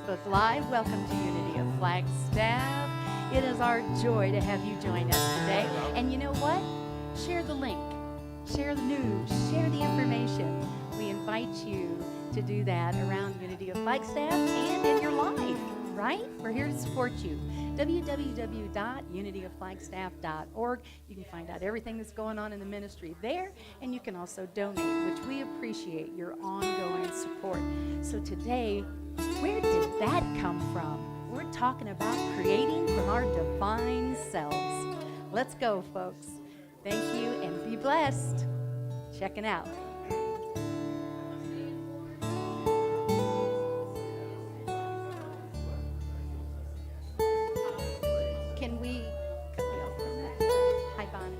Facebook Live. Welcome to Unity of Flagstaff. It is our joy to have you join us today. And you know what? Share the link, share the news, share the information. We invite you to do that around Unity of Flagstaff and in your life, right? We're here to support you. www.unityofflagstaff.org. You can find out everything that's going on in the ministry there, and you can also donate, which we appreciate your ongoing support. So today, where did that come from? We're talking about creating from our divine selves. Let's go, folks. Thank you, and be blessed. Checking out. Can we cut me off from that? Hi, Bonnie.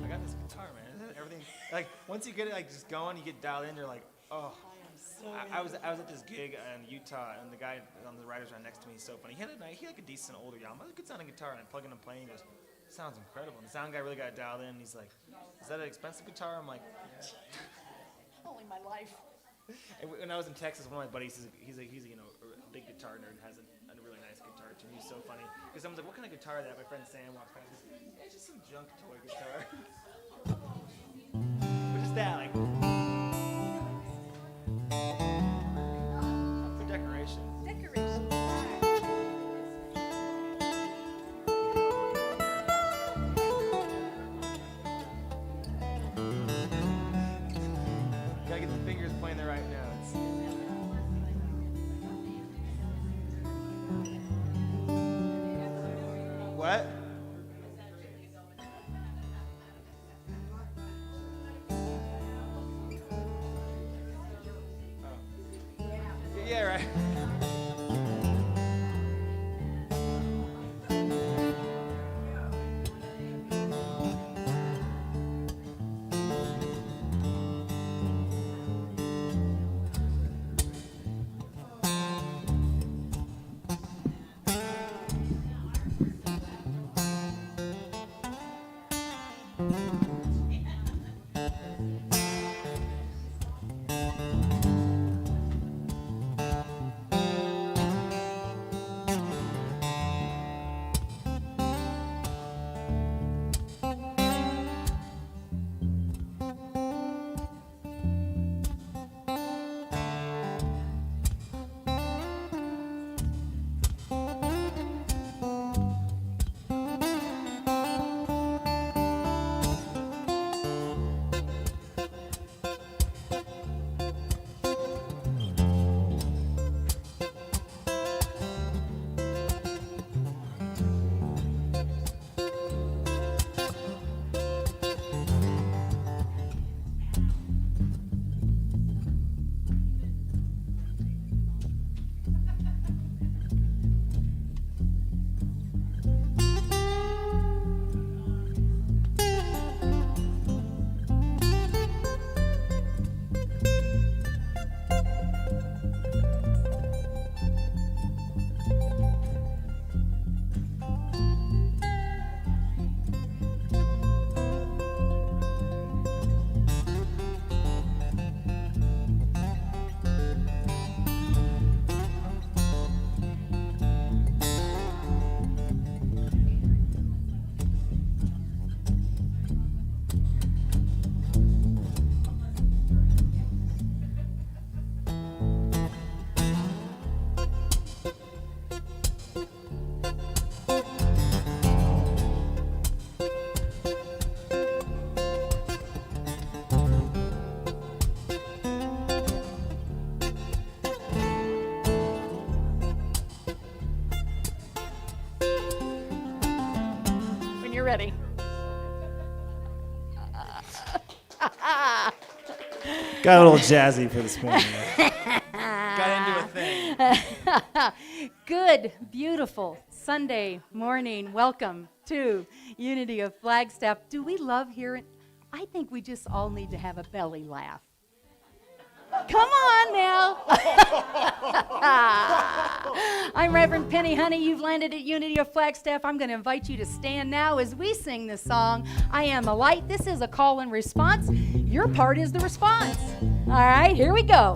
I got this guitar, man. Everything, like, once you get it, like, just going, you get dialed in, you're like, oh. I was at this gig in Utah, and the guy on the writer's round next to me, he's so funny. He had like a decent older Yamaha, good sounding guitar, and I plug in and play, and he goes, sounds incredible. And the sound guy really got dialed in, and he's like, is that an expensive guitar? I'm like, yeah. Only my life. And when I was in Texas, one of my buddies, he's a big guitar nerd, and has a really nice guitar too. He's so funny. Because someone's like, what kind of guitar is that? My friend Sam walks past, he's like, it's just some junk toy guitar. But just that, like, for decoration. Decoration. Gotta get the fingers playing the right notes. What? Yeah, right. You're ready. Got a little jazzy for this morning. Got into a thing. Good, beautiful Sunday morning. Welcome to Unity of Flagstaff. Do we love hearing? I think we just all need to have a belly laugh. Come on now. I'm Reverend Penny Honey. You've landed at Unity of Flagstaff. I'm going to invite you to stand now as we sing this song, I Am the Light. This is a call and response. Your part is the response. All right, here we go.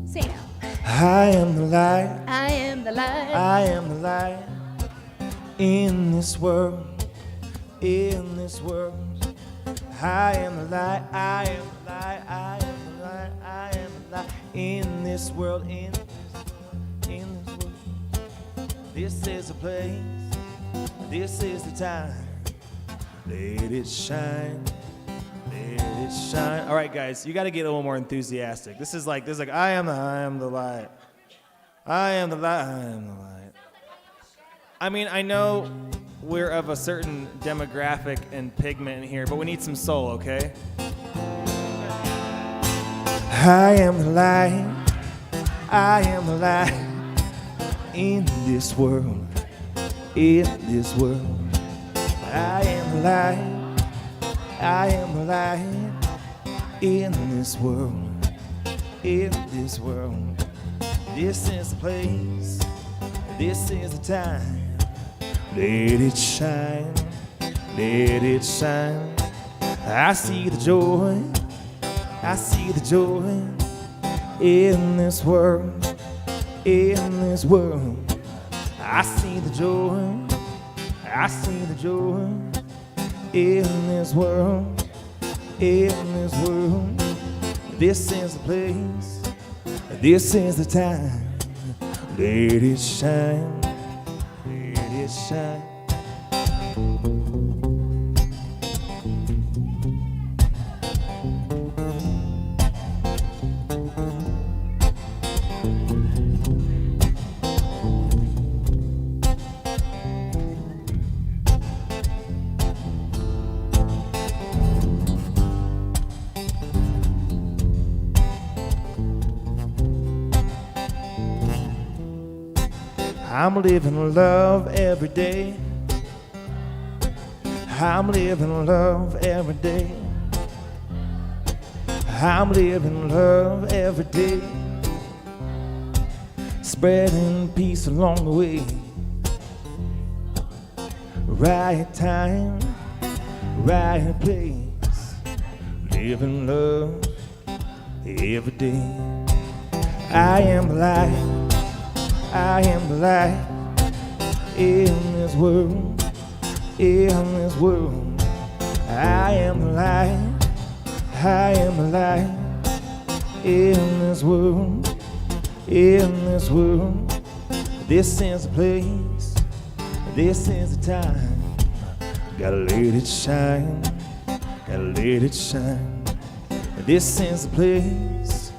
Sing now. I am the light. I am the light. I am the light in this world. In this world. I am the light. I am the light. I am the light. I am the light in this world. In this world. This is the place. This is the time. Let it shine. Let it shine. All right, guys, you got to get a little more enthusiastic. This is like I am the light. I am the light. I am the light. I mean, I know we're of a certain demographic and pigment in here, but we need some soul, okay? I am the light. I am the light in this world. In this world. I am the light. I am the light in this world. In this world. This is the place. This is the time. Let it shine, let it shine. I see the joy, I see the joy in this world, in this world. I see the joy, I see the joy in this world, in this world. This is the place, this is the time. Let it shine. Shine. I'm living love every day. I'm living love every day. I'm living love every day. Spreading peace along the way. Right time, right place. Living love every day. I am the light. I am the light in this world, in this world. I am the light, I am the light in this world, in this world. This is the place, this is the time. Gotta let it shine, gotta let it shine. This is the place,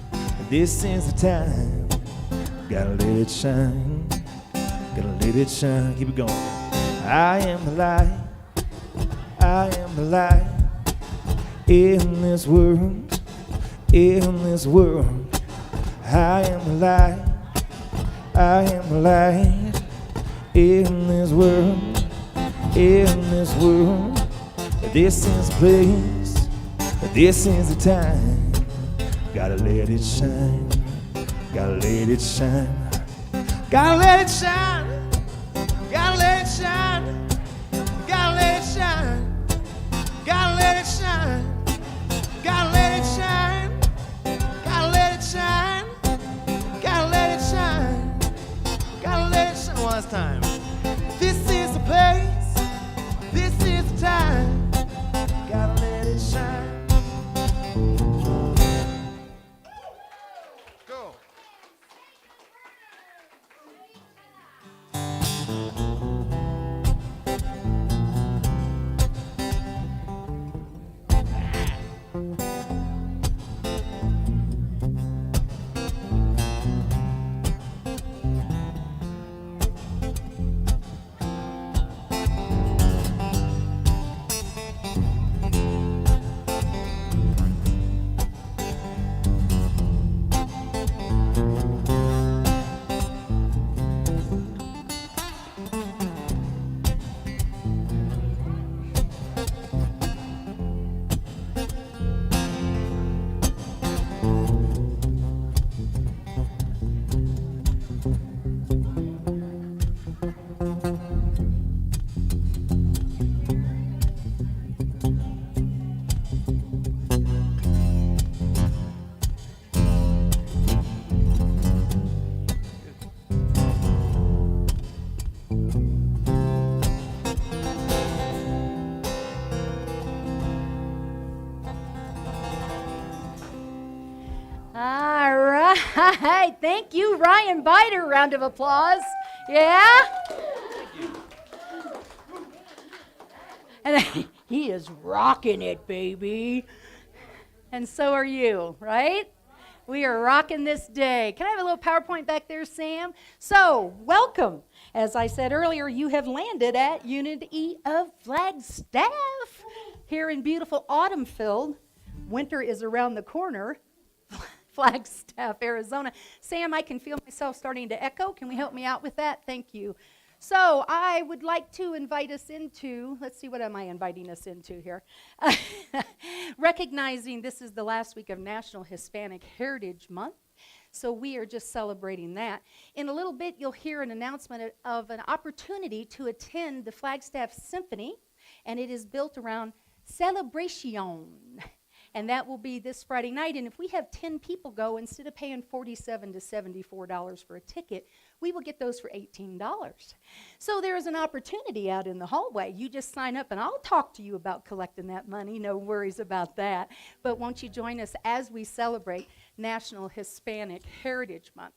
this is the time. Gotta let it shine, gotta let it shine. Keep it going. I am the light, I am the light in this world, in this world. I am the light, I am the light in this world, in this world. This is the place, this is the time. Gotta let it shine. Gotta let it shine. Gotta let it shine. Gotta let it shine. Gotta let it shine. Gotta let it shine. Gotta let it shine. Gotta let it shine. Gotta let it shine. Gotta let it shine. One last time. This is the place. This is the time. Gotta let it shine. Go. All right. Thank you, Ryan Biter. Round of applause. Yeah? And he is rocking it, baby. And so are you, right? We are rocking this day. Can I have a little PowerPoint back there, Sam? So, welcome. As I said earlier, you have landed at Unity of Flagstaff here in beautiful autumn-filled. Winter is around the corner. Flagstaff, Arizona. Sam, I can feel myself starting to echo. Can we help me out with that? Thank you. So I would like to invite us into, let's see, what am I inviting us into here? Recognizing this is the last week of National Hispanic Heritage Month. So we are just celebrating that. In a little bit, you'll hear an announcement of an opportunity to attend the Flagstaff Symphony, and it is built around celebration. And that will be this Friday night. And if we have 10 people go, instead of paying $47 to $74 for a ticket, we will get those for $18. So there is an opportunity out in the hallway. You just sign up, and I'll talk to you about collecting that money. No worries about that. But won't you join us as we celebrate National Hispanic Heritage Month?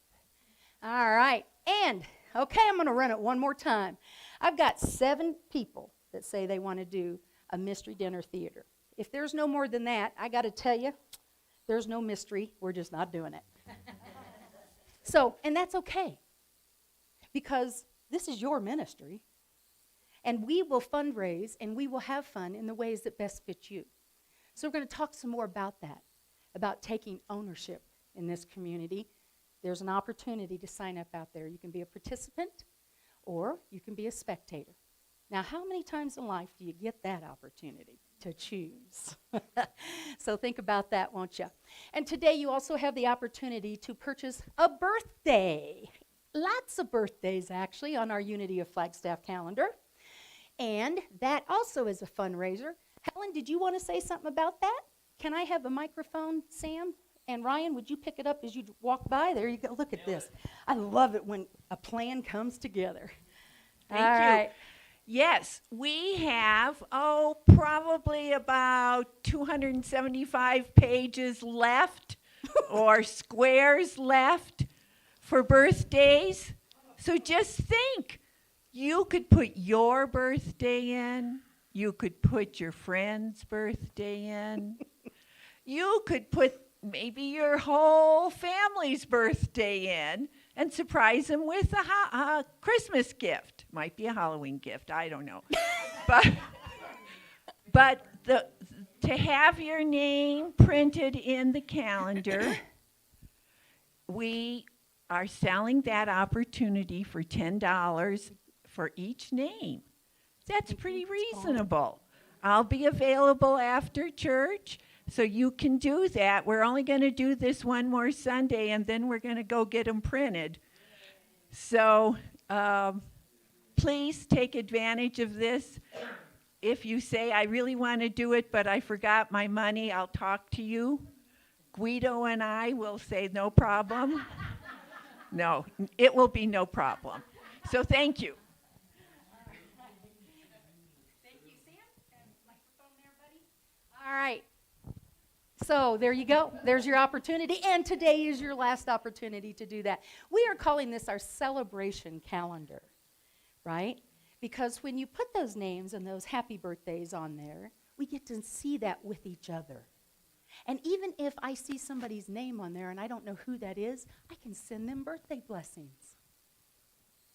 All right. And, okay, I'm going to run it one more time. I've got 7 people that say they want to do a mystery dinner theater. If there's no more than that, I got to tell you, there's no mystery. We're just not doing it. So, and that's okay, because this is your ministry, and we will fundraise and we will have fun in the ways that best fit you. So we're going to talk some more about that, about taking ownership in this community. There's an opportunity to sign up out there. You can be a participant or you can be a spectator. Now, how many times in life do you get that opportunity to choose? So think about that, won't you? And today you also have the opportunity to purchase a birthday. Lots of birthdays, actually, on our Unity of Flagstaff calendar. And that also is a fundraiser. Helen, did you want to say something about that? Can I have a microphone, Sam? And Ryan, would you pick it up as you walk by? There you go. Look at this. I love it when a plan comes together. Thank All you. right. Yes, we have, probably about 275 pages left or squares left for birthdays. So just think, you could put your birthday in, you could put your friend's birthday in, you could put maybe your whole family's birthday in and surprise them with a Christmas gift. Might be a Halloween gift, I don't know. but to have your name printed in the calendar, we are selling that opportunity for $10 for each name. That's pretty reasonable. I'll be available after church, so you can do that. We're only going to do this one more Sunday, and then we're going to go get them printed. So please take advantage of this. If you say, I really want to do it, but I forgot my money, I'll talk to you. Guido and I will say, no problem. No, it will be no problem. So thank you. Thank you, Sam. And microphone there, buddy. All right. So there you go. There's your opportunity. And today is your last opportunity to do that. We are calling this our celebration calendar, right? Because when you put those names and those happy birthdays on there, we get to see that with each other. And even if I see somebody's name on there and I don't know who that is, I can send them birthday blessings,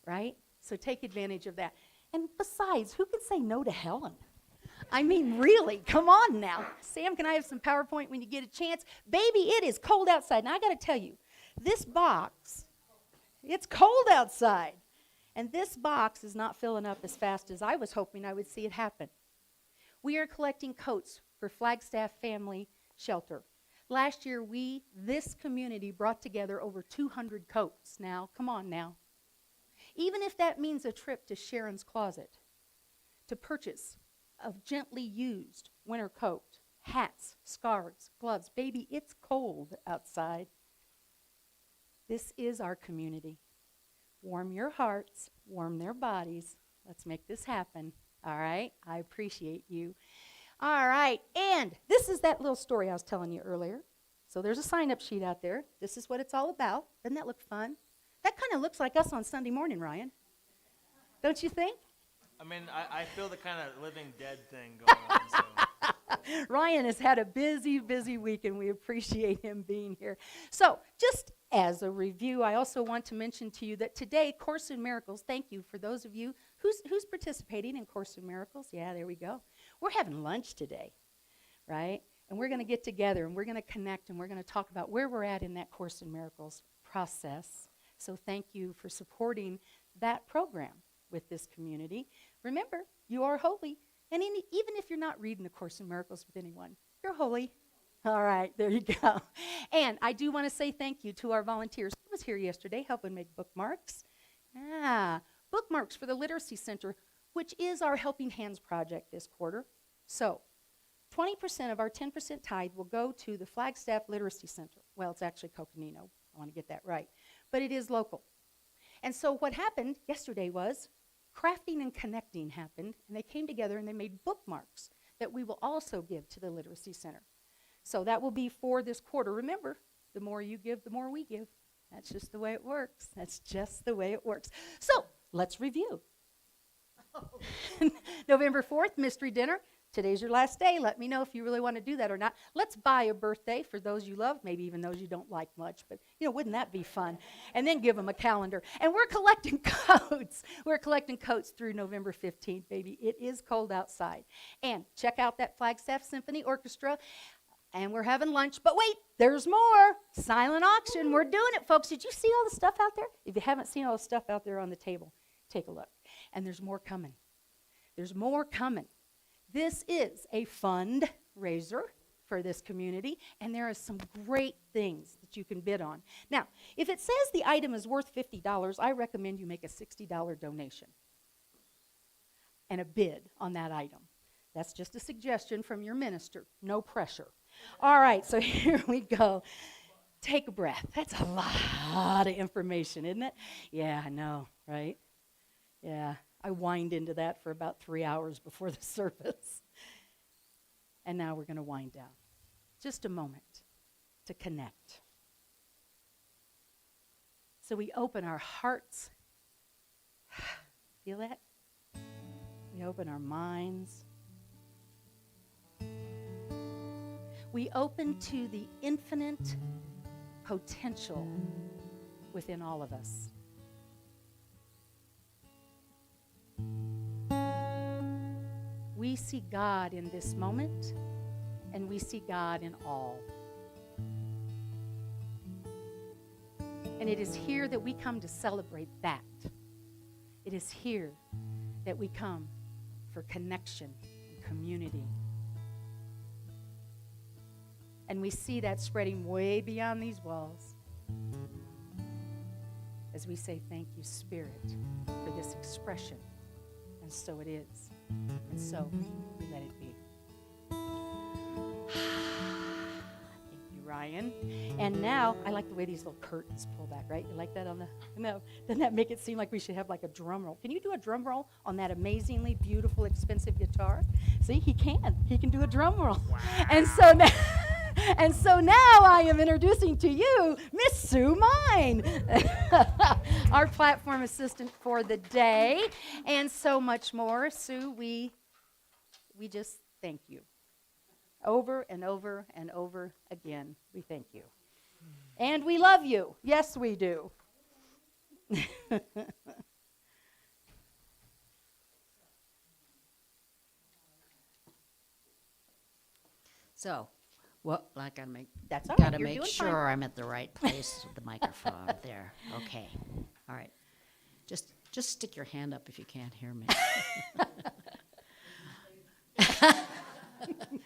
right? So take advantage of that. And besides, who can say no to Helen? I mean, really, come on now. Sam, can I have some PowerPoint when you get a chance? Baby, it is cold outside. Now, I got to tell you, this box, it's cold outside. And this box is not filling up as fast as I was hoping I would see it happen. We are collecting coats for Flagstaff Family Shelter. Last year, this community brought together over 200 coats. Now, come on now. Even if that means a trip to Sharon's Closet to purchase a gently used winter coat, hats, scarves, gloves. Baby, it's cold outside. This is our community. Warm your hearts, warm their bodies. Let's make this happen, all right? I appreciate you. All right, and this is that little story I was telling you earlier. So there's a sign-up sheet out there. This is what it's all about. Doesn't that look fun? That kind of looks like us on Sunday morning, Ryan. Don't you think? I mean, I feel the kind of living dead thing going on. So. Ryan has had a busy, busy week, and we appreciate him being here. So just as a review, I also want to mention to you that today, Course in Miracles, thank you for those of you who's participating in Course in Miracles. Yeah, there we go. We're having lunch today, right? And we're going to get together, and we're going to connect, and we're going to talk about where we're at in that Course in Miracles process. So thank you for supporting that program with this community. Remember, you are holy. And even if you're not reading the Course in Miracles with anyone, you're holy. All right, there you go. And I do want to say thank you to our volunteers. Who was here yesterday helping make bookmarks? Bookmarks for the Literacy Center, which is our Helping Hands project this quarter. So 20% of our 10% tithe will go to the Flagstaff Literacy Center. Well, it's actually Coconino. I want to get that right. But it is local. And so what happened yesterday was crafting and connecting happened, and they came together and they made bookmarks that we will also give to the Literacy Center. So that will be for this quarter. Remember, the more you give, the more we give. That's just the way it works. That's just the way it works. So let's review. November 4th, mystery dinner. Today's your last day. Let me know if you really want to do that or not. Let's buy a birthday for those you love, maybe even those you don't like much. But, wouldn't that be fun? And then give them a calendar. And we're collecting coats. We're collecting coats through November 15th, baby. It is cold outside. And check out that Flagstaff Symphony Orchestra. And we're having lunch. But wait, there's more. Silent auction. We're doing it, folks. Did you see all the stuff out there? If you haven't seen all the stuff out there on the table, take a look. And there's more coming. There's more coming. This is a fundraiser for this community, and there are some great things that you can bid on. Now, if it says the item is worth $50, I recommend you make a $60 donation and a bid on that item. That's just a suggestion from your minister. No pressure. All right, so here we go. Take a breath. That's a lot of information, isn't it? Yeah, I know, right? Yeah. I whined into that for about 3 hours before the service. And now we're going to wind down. Just a moment to connect. So we open our hearts. Feel that? We open our minds. We open to the infinite potential within all of us. We see God in this moment, and we see God in all. And it is here that we come to celebrate that. It is here that we come for connection and community. And we see that spreading way beyond these walls as we say, thank you, Spirit, for this expression. And so it is. And so we let it be. Thank you, Ryan. And now, I like the way these little curtains pull back, right? You like that on the, no, doesn't that make it seem like we should have like a drum roll? Can you do a drum roll on that amazingly beautiful, expensive guitar? See, he can. He can do a drum roll. Wow. And so now I am introducing to you Miss Sue Mine, our platform assistant for the day, and so much more. Sue, we just thank you. Over and over and over again, we thank you. And we love you. Yes, we do. So, well, I gotta make That's all right. gotta You're make doing sure fine. I'm at the right place with the microphone there. Okay, all right. Just stick your hand up if you can't hear me.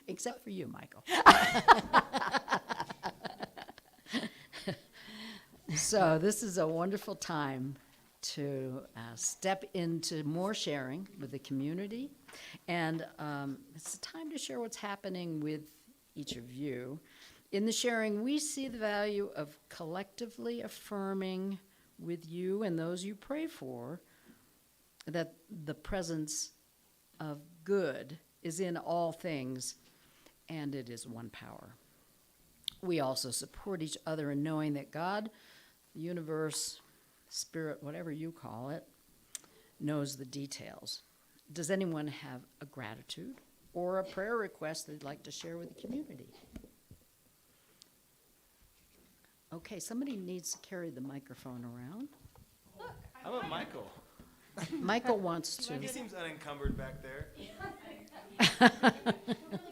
Except for you, Michael. So this is a wonderful time to step into more sharing with the community, and it's a time to share what's happening with each of you. In the sharing, we see the value of collectively affirming with you and those you pray for that the presence of good is in all things, and it is one power. we also support each other in knowing that God, the universe, spirit, whatever you call it, knows the details. Does anyone have a gratitude or a prayer request they'd like to share with the community? Okay, somebody needs to carry the microphone around. How about Michael? Michael wants to. He seems unencumbered back there. Really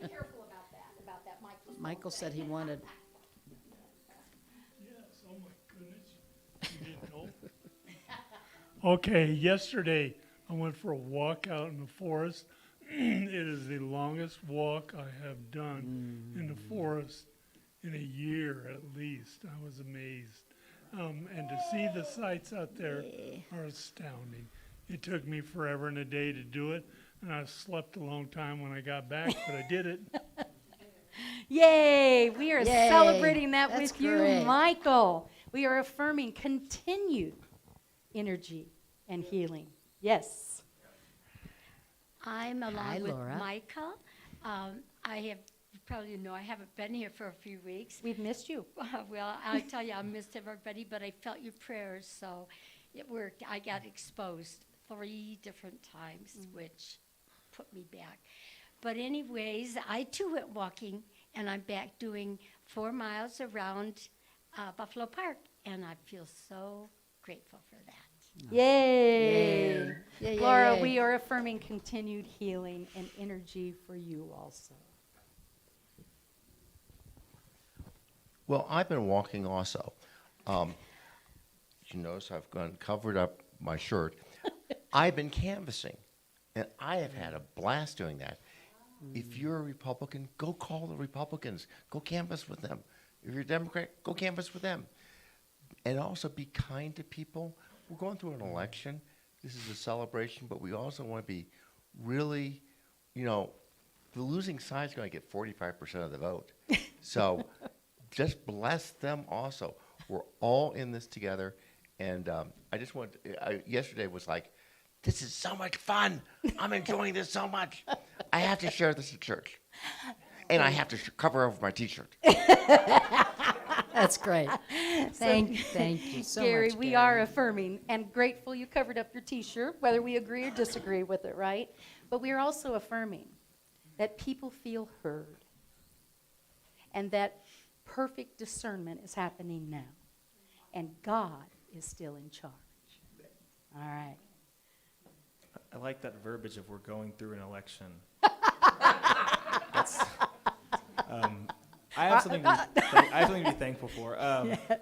careful about that microphone. Michael said he wanted. Yes, oh my goodness, you didn't know? Okay, yesterday I went for a walk out in the forest. It is the longest walk I have done in the forest in a year at least. I was amazed. And to see the sights out there are astounding. It took me forever and a day to do it, and I slept a long time when I got back, but I did it. Yay! We are Yay, celebrating that that's with you, great. Michael. We are affirming continued energy and healing. Yes. I'm along Hi, with Laura. Michael. I have, you probably know, I haven't been here for a few weeks. We've missed you. Well, I'll tell you, I missed everybody, but I felt your prayers, so it worked. I got exposed 3 different times, which put me back. But anyways, I too went walking, and I'm back doing 4 miles around Buffalo Park, and I feel so grateful for that. Yay! Yay, Laura, yay. we are affirming continued healing and energy for you also. Well, I've been walking also. You notice I've gone covered up my shirt. I've been canvassing, and I have had a blast doing that. If you're a Republican, go call the Republicans. Go canvass with them. If you're a Democrat, go canvass with them. And also be kind to people. We're going through an election. This is a celebration, but we also want to be really, the losing side's going to get 45% of the vote. So just bless them also. We're all in this together. And I just want, yesterday was like, this is so much fun. I'm enjoying this so much. I have to share this at church. And I have to cover over my T-shirt. That's great. Thank you so Gary, much, we Gary. are affirming and grateful you covered up your T-shirt, whether we agree or disagree with it, right? But we are also affirming that people feel heard and that perfect discernment is happening now. And God is still in charge. All right. I like that verbiage of we're going through an election. That's, I have something to be thankful for.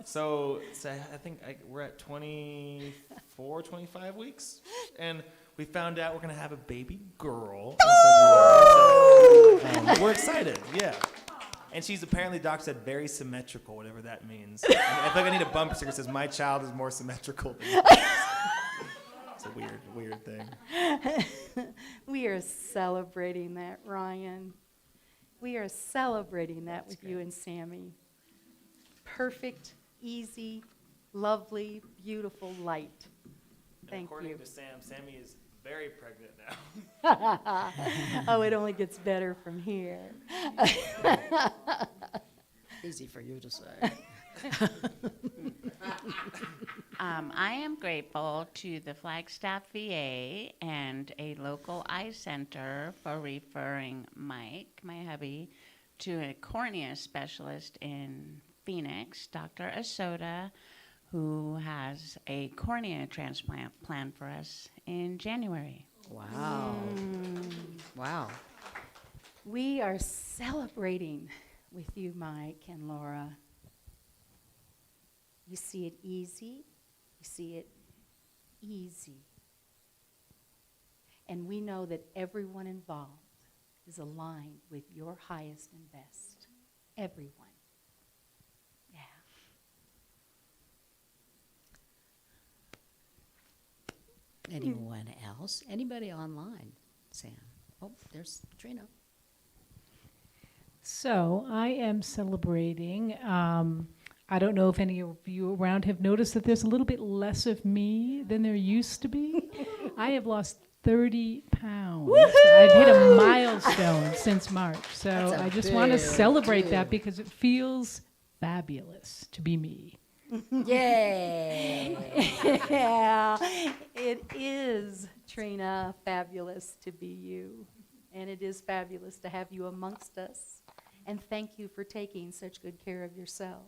So I think we're at 24, 25 weeks, and we found out we're going to have a baby girl in February. So, we're excited, yeah. And she's apparently, doc said, very symmetrical, whatever that means. And I feel like I need a bumper sticker that says, my child is more symmetrical than yours. It's a weird thing. We are celebrating that, Ryan. We are celebrating that with you and Sammy. Perfect, easy, lovely, beautiful light. Thank According you. to Sam, Sammy is very pregnant now. Oh, it only gets better from here. Easy for you to say. I am grateful to the Flagstaff VA and a local eye center for referring Mike, my hubby, to a cornea specialist in Phoenix, Dr. Asoda, who has a cornea transplant planned for us in January. Wow. Wow. We are celebrating with you, Mike and Laura. You see it easy. You see it easy. And we know that everyone involved is aligned with your highest and best. Everyone. Yeah. Anyone else? Anybody online? Sam. Oh, there's Trina. So I am celebrating. I don't know if any of you around have noticed that there's a little bit less of me than there used to be. I have lost 30 pounds. I've hit a milestone since March. So That's a I just want to big celebrate deal. that because it feels fabulous to be me. Yay! Yeah, it is, Trina, fabulous to be you. And it is fabulous to have you amongst us. And thank you for taking such good care of yourself.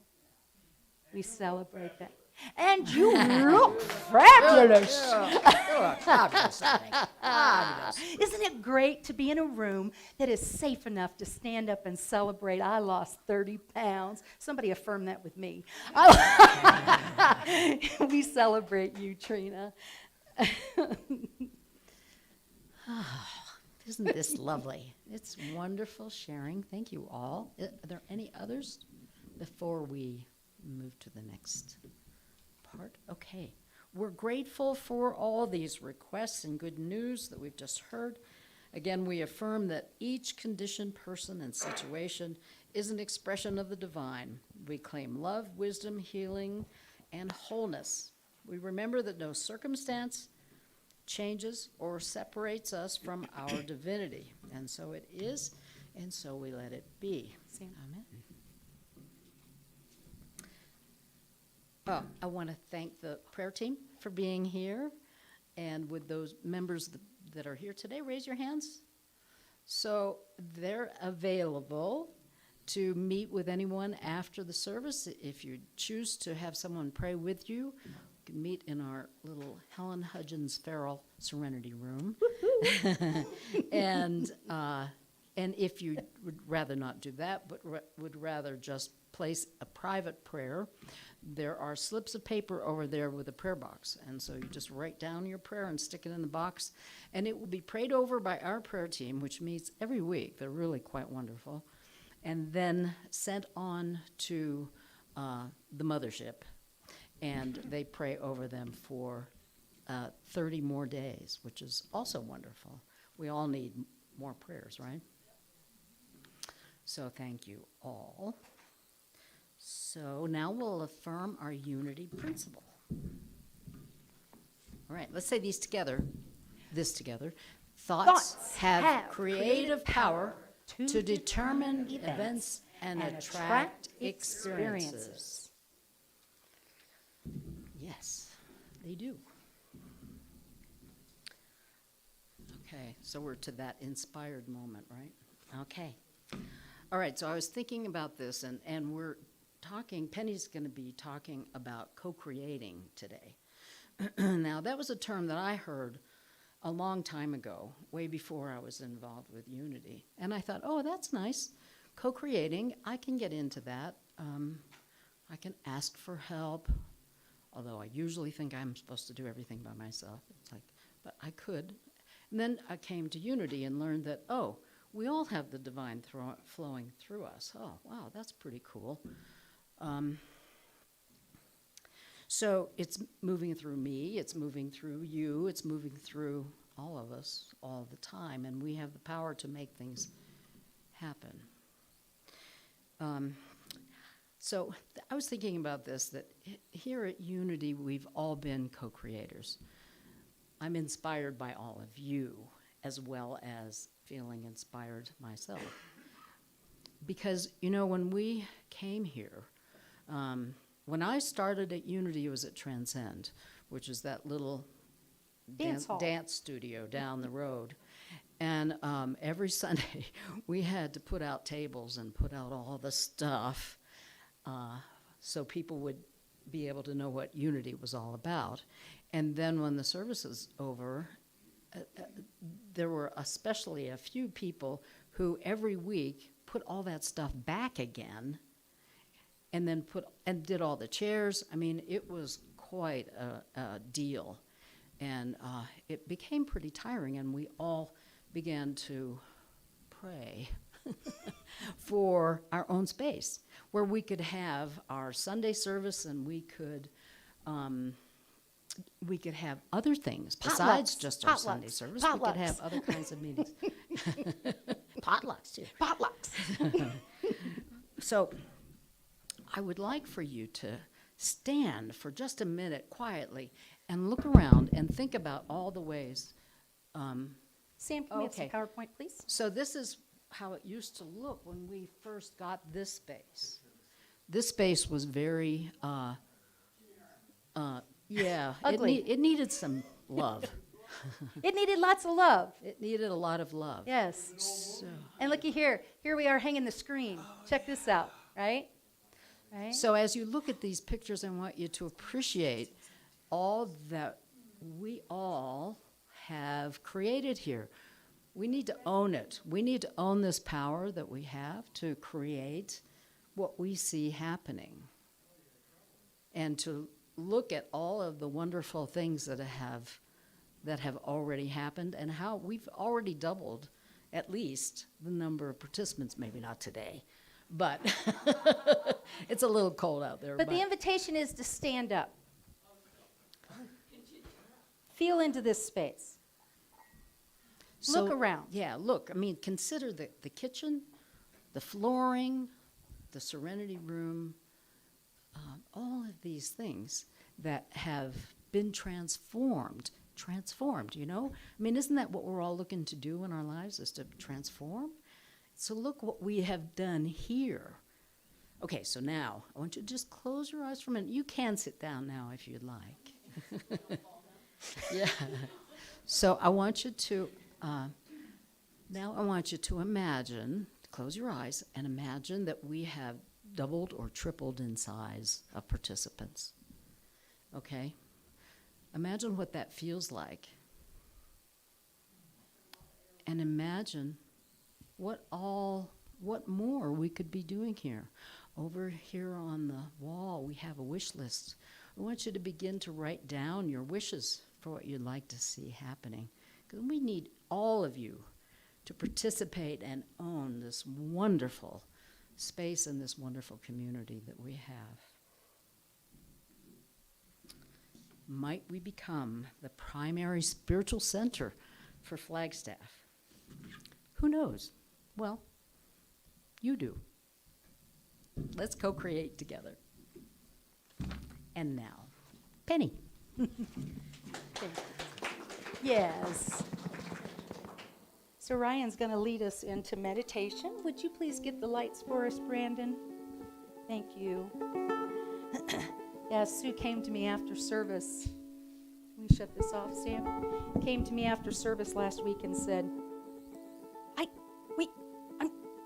We celebrate that. And you look fabulous. Fabulous, honey. Fabulous. Isn't it great to be in a room that is safe enough to stand up and celebrate? I lost 30 pounds. Somebody affirm that with me. We celebrate you, Trina. Isn't this lovely? It's wonderful sharing. Thank you all. Are there any others before we move to the next part? Okay. We're grateful for all these requests and good news that we've just heard. Again, we affirm that each conditioned person and situation is an expression of the divine. We claim love, wisdom, healing, and wholeness. We remember that no circumstance changes or separates us from our divinity. And so it is, and so we let it be. Amen. I want to thank the prayer team for being here. And with those members that are here today, raise your hands. So they're available to meet with anyone after the service. If you choose to have someone pray with you, you can meet in our little Helen Hudgens Farrell Serenity Room. And if you would rather not do that, but would rather just place a private prayer, there are slips of paper over there with a prayer box. And so you just write down your prayer and stick it in the box. And it will be prayed over by our prayer team, which meets every week. They're really quite wonderful. And then sent on to the mothership. And they pray over them for 30 more days, which is also wonderful. We all need more prayers, right? So thank you all. So now we'll affirm our unity principle. All right, let's say these together. This together. Thoughts have creative power to determine events and attract experiences. Yes, they do. Okay, so we're to that inspired moment, right? Okay. All right, so I was thinking about this, and we're talking, Penny's going to be talking about co-creating today. Now, that was a term that I heard a long time ago, way before I was involved with Unity. And I thought, oh, that's nice. Co-creating, I can get into that. I can ask for help, although I usually think I'm supposed to do everything by myself. It's like, but I could. And then I came to Unity and learned that, oh, we all have the divine flowing through us. Oh, wow, that's pretty cool. So it's moving through me, it's moving through you, it's moving through all of us all the time, and we have the power to make things happen. So I was thinking about this, that here at Unity, we've all been co-creators. I'm inspired by all of you, as well as feeling inspired myself. Because, you know, when we came here, when I started at Unity, it was at Transcend, which is that little dance studio down the road. And every Sunday, we had to put out tables and put out all the stuff so people would be able to know what Unity was all about. And then when the service was over, there were especially a few people who every week put all that stuff back again and then did all the chairs. I mean, it was quite a deal. And it became pretty tiring, and we all began to pray for our own space, where we could have our Sunday service and we could have other things besides just our Sunday service. We could have other kinds of meetings. Potlucks, too. Potlucks. So I would like for you to stand for just a minute quietly and look around and think about all the ways. Sam, can we have some Okay. PowerPoint, please? So this is how it used to look when we first got this space. this space was very, yeah, Ugly. it needed some love. It needed lots of love. It needed a lot of love. Yes. So, And looky here. Here we are hanging the screen. Check this out, right? Right? so as you look at these pictures, I want you to appreciate all that we all have created here. We need to own it. We need to own this power that we have to create what we see happening, and to look at all of the wonderful things that have already happened, and how we've already doubled at least the number of participants. Maybe not today, but it's a little cold out there. But the invitation is to stand up. Feel into this space. Look around. Yeah, look. I mean, consider the kitchen, the flooring, the serenity room, all of these things that have been transformed, you know? I mean, isn't that what we're all looking to do in our lives, is to transform? So look what we have done here. Okay, so now I want you to just close your eyes for a minute. You can sit down now if you'd like. Yeah. So I want you to, now I want you to imagine, close your eyes, and imagine that we have doubled or tripled in size of participants. Okay? Imagine what that feels like. And imagine what more we could be doing here. Over here on the wall, we have a wish list. I want you to begin to write down your wishes for what you'd like to see happening. Because we need all of you to participate and own this wonderful space and this wonderful community that we have. Might we become the primary spiritual center for Flagstaff? Who knows? Well, you do. Let's co-create together. And now, Penny. Yes. So Ryan's going to lead us into meditation. Would you please get the lights for us, Brandon? Thank you. Yeah, Sue came to me after service. Can we shut this off, Sam? Came to me after service last week and said, I'm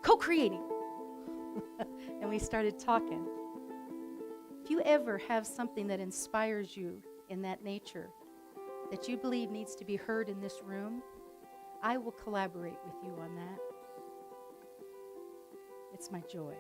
co-creating. And we started talking. If you ever have something that inspires you in that nature, that you believe needs to be heard in this room, I will collaborate with you on that. It's my joy.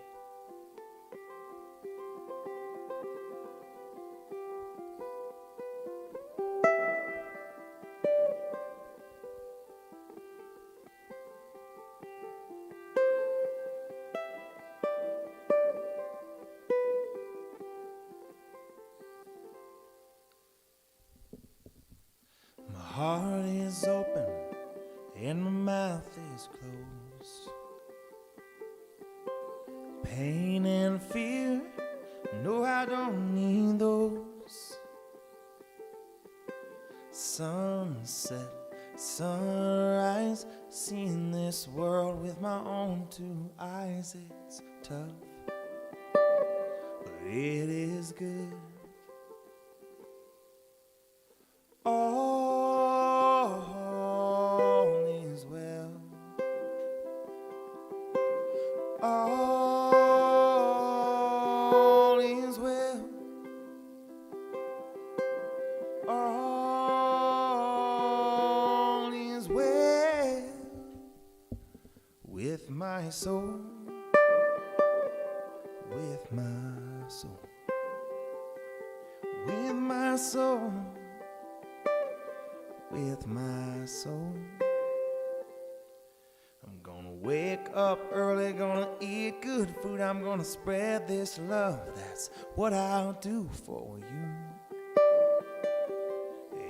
My heart is open and my mouth is closed. Pain and fear, no, I don't need those. Sunset, sunrise, seeing this world with my own two eyes. It's tough, but it is good. All is well. All is well. All is well with my soul. With my soul. With my soul. With my soul. I'm gonna wake up early, gonna eat good food. I'm gonna spread this love. That's what I'll do for you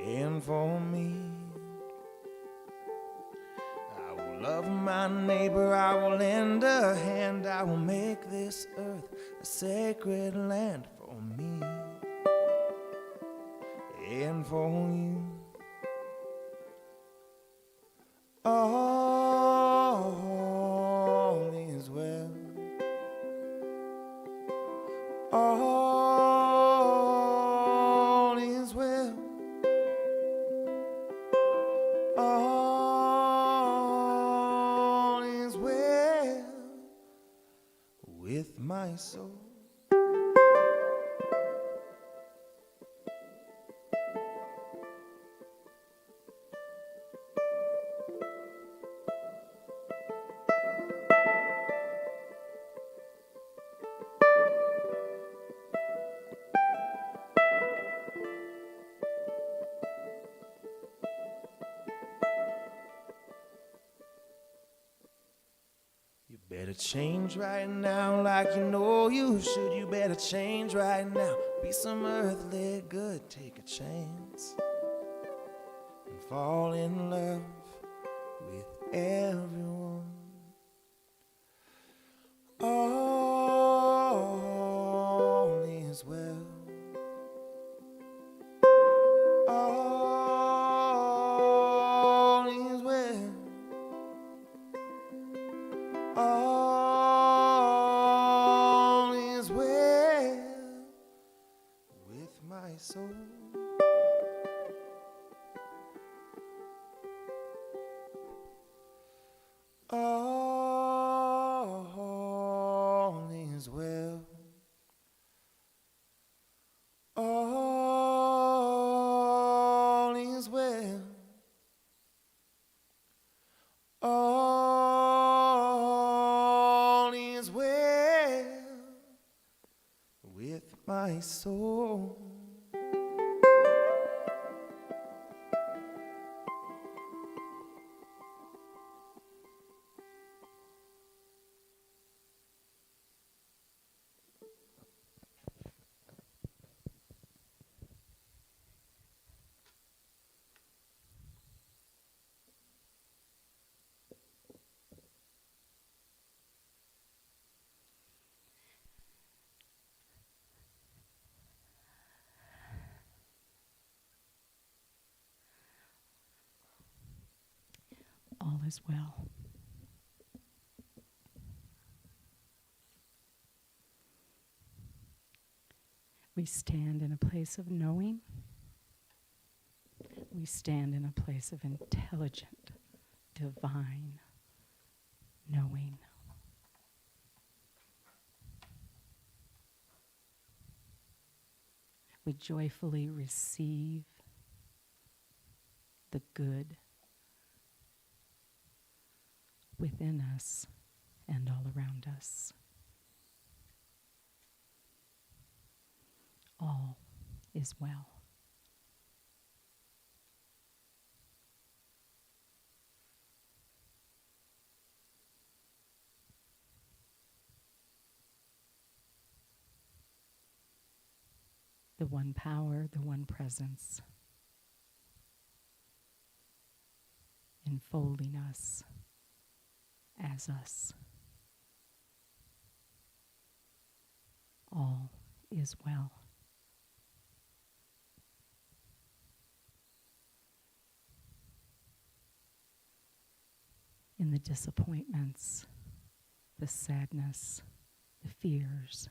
and for me. I will love my neighbor, I will lend a hand. I will make this earth a sacred land for me and for you. All is well. soul. You better change right now like you know you should. You better change right now. Be some earthly good. Take a chance and fall in love with everyone. All is well. All is well. All is well with my soul. All is well. All is well. All is well with my soul. All is well. We stand in a place of knowing. We stand in a place of intelligent, divine knowing. We joyfully receive the good within us and all around us. All is well. The one power, the one presence, enfolding us as us. All is well. In the disappointments, the sadness, the fears,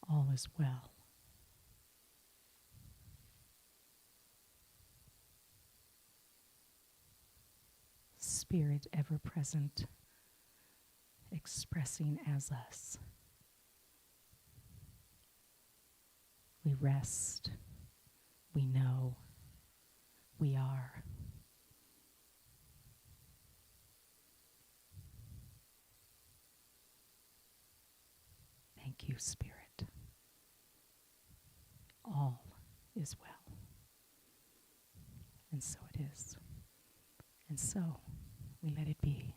all is well. Spirit ever present, expressing as us. We rest, we know, we are. Thank you, Spirit. All is well. And so it is. And so we let it be.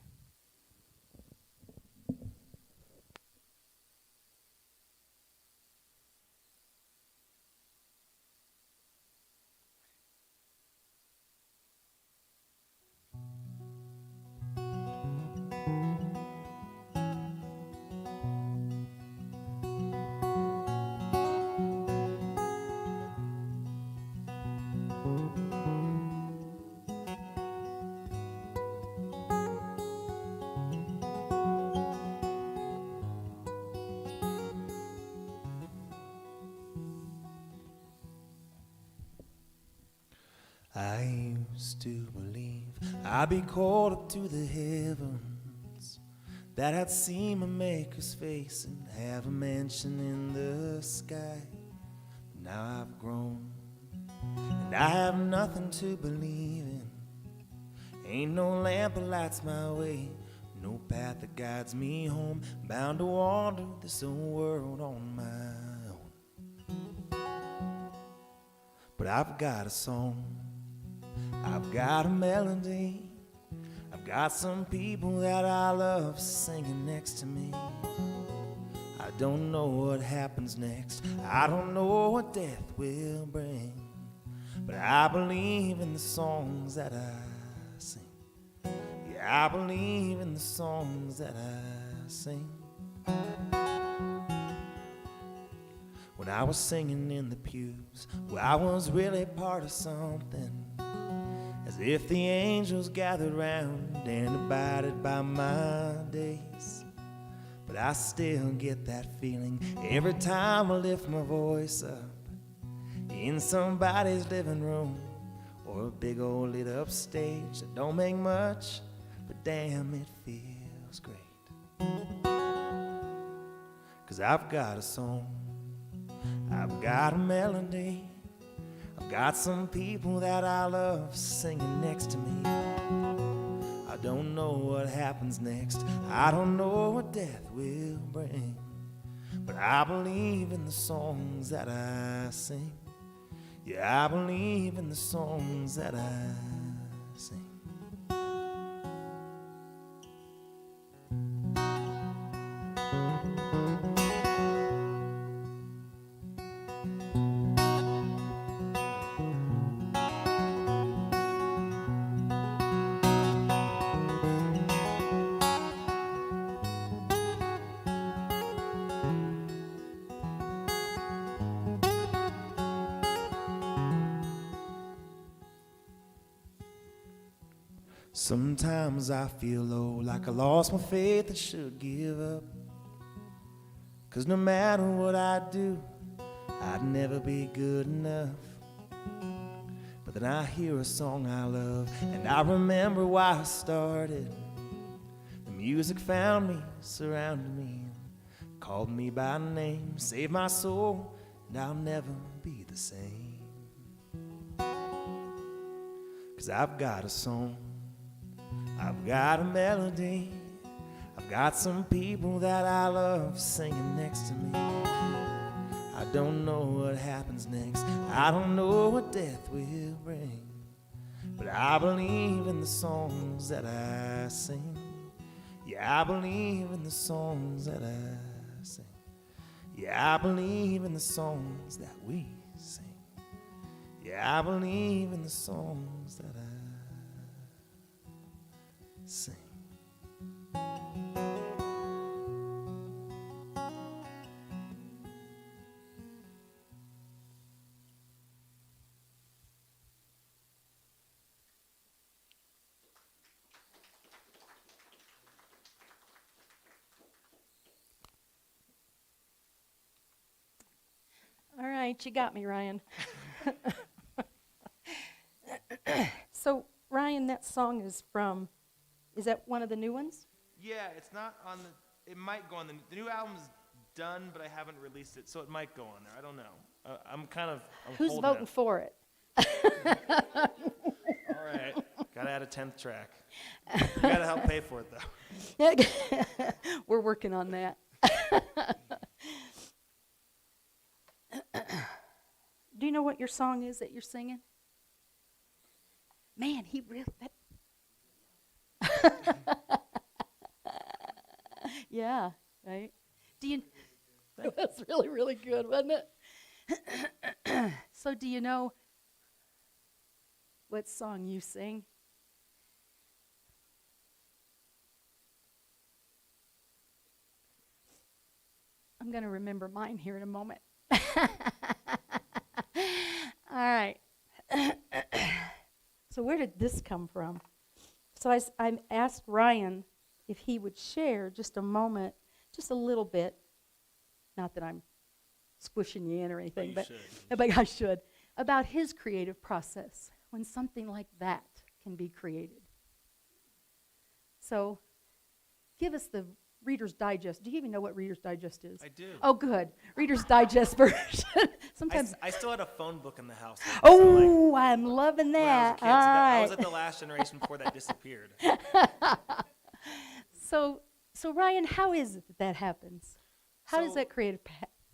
I used to believe I'd be called up to the heavens, that I'd see my maker's face and have a mansion in the sky. But now I've grown, and I have nothing to believe in. Ain't no lamp that lights my way, no path that guides me home. Bound to wander this old world on my own. But I've got a song, I've got a melody, I've got some people that I love singing next to me. I don't know what happens next, I don't know what death will bring, but I believe in the songs that I sing. Yeah, I believe in the songs that I sing. When I was singing in the pews, well, I was really part of something, as if the angels gathered round and abided by my days. But I still get that feeling every time I lift my voice up in somebody's living room or a big old lit up stage that don't make much, but damn, it feels great. 'Cause I've got a song, I've got a melody, I've got some people that I love singing next to me. I don't know what happens next, I don't know what death will bring, but I believe in the songs that I sing. Yeah, I believe in the songs that I sing. Sometimes I feel low, like I lost my faith and should give up. 'Cause no matter what I do, I'd never be good enough. But then I hear a song I love, and I remember why I started. The music found me, surrounded me, called me by name, saved my soul, and I'll never be the same. 'Cause I've got a song, I've got a melody, I've got some people that I love singing next to me. I don't know what happens next, I don't know what death will bring, but I believe in the songs that I sing. Yeah, I believe in the songs that I sing. Yeah, I believe in the songs that we sing. Yeah, I believe in the songs that I sing. All right, you got me, Ryan. So, Ryan, that song is that one of the new ones? Yeah, it's not on the, it might go on the new album's done, but I haven't released it, so it might go on there. I don't know. I'm Who's holding voting it. for it? All right, gotta add a 10th track. You gotta help pay for it, though. We're working on that. Do you know what your song is that you're singing? Man, he really yeah, right. Do you? That's really, really good, wasn't it? So, do you know what song you sing? I'm going to remember mine here in a moment. All right. So where did this come from? So I asked Ryan if he would share just a moment, just a little bit, not that I'm squishing you in or anything, but I should, about his creative process when something like that can be created. So give us the Reader's Digest. Do you even know what Reader's Digest is? I do. Oh, good. Reader's Digest version. Sometimes. I still had a phone book in the house. So like, Oh, I'm loving when I was a that. kid, All so I was right. at the last generation before that disappeared. So Ryan, how is it that happens? How does So- that creative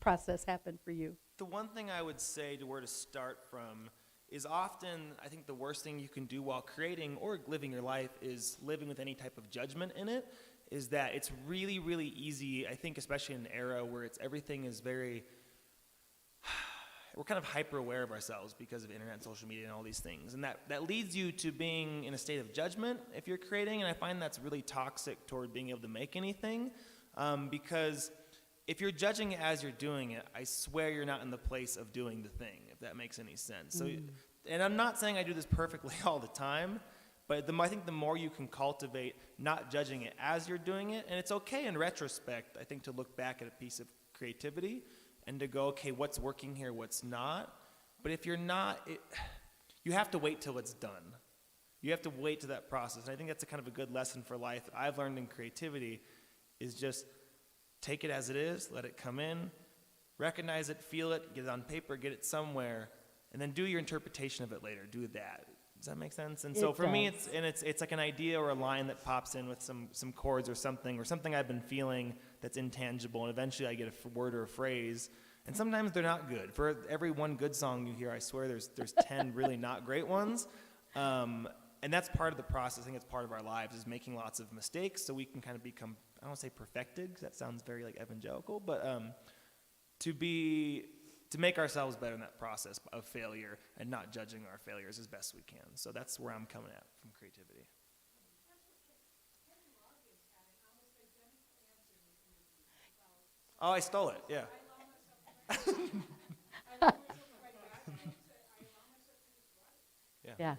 process happen for you? The one thing I would say to where to start from is often, I think the worst thing you can do while creating or living your life is living with any type of judgment in it, is that it's really, really easy, I think especially in an era where everything is very, we're kind of hyper aware of ourselves because of internet and social media and all these things. And that leads you to being in a state of judgment if you're creating, and I find that's really toxic toward being able to make anything, because if you're judging it as you're doing it, I swear you're not in the place of doing the thing, if that makes any sense. So, and I'm not saying I do this perfectly all the time, but I think the more you can cultivate not judging it as you're doing it, and it's okay in retrospect, I think, to look back at a piece of creativity and to go, okay, what's working here, what's not. But if you're not, you have to wait till it's done. You have to wait to that process. And I think that's a kind of a good lesson for life that I've learned in creativity is just take it as it is, let it come in, recognize it, feel it, get it on paper, get it somewhere, and then do your interpretation of it later. Do that. Does that make sense? And so It for me, does. it's like an idea or a line that pops in with some chords or something I've been feeling that's intangible, and eventually I get a word or a phrase. And sometimes they're not good. For every one good song you hear, I swear there's 10 really not great ones. And that's part of the process. I think it's part of our lives is making lots of mistakes so we can kind of become, I don't want to say perfected because that sounds very like evangelical, but to make ourselves better in that process of failure and not judging our failures as best we can. So that's where I'm coming at from creativity. Oh, I stole it, yeah. Yeah.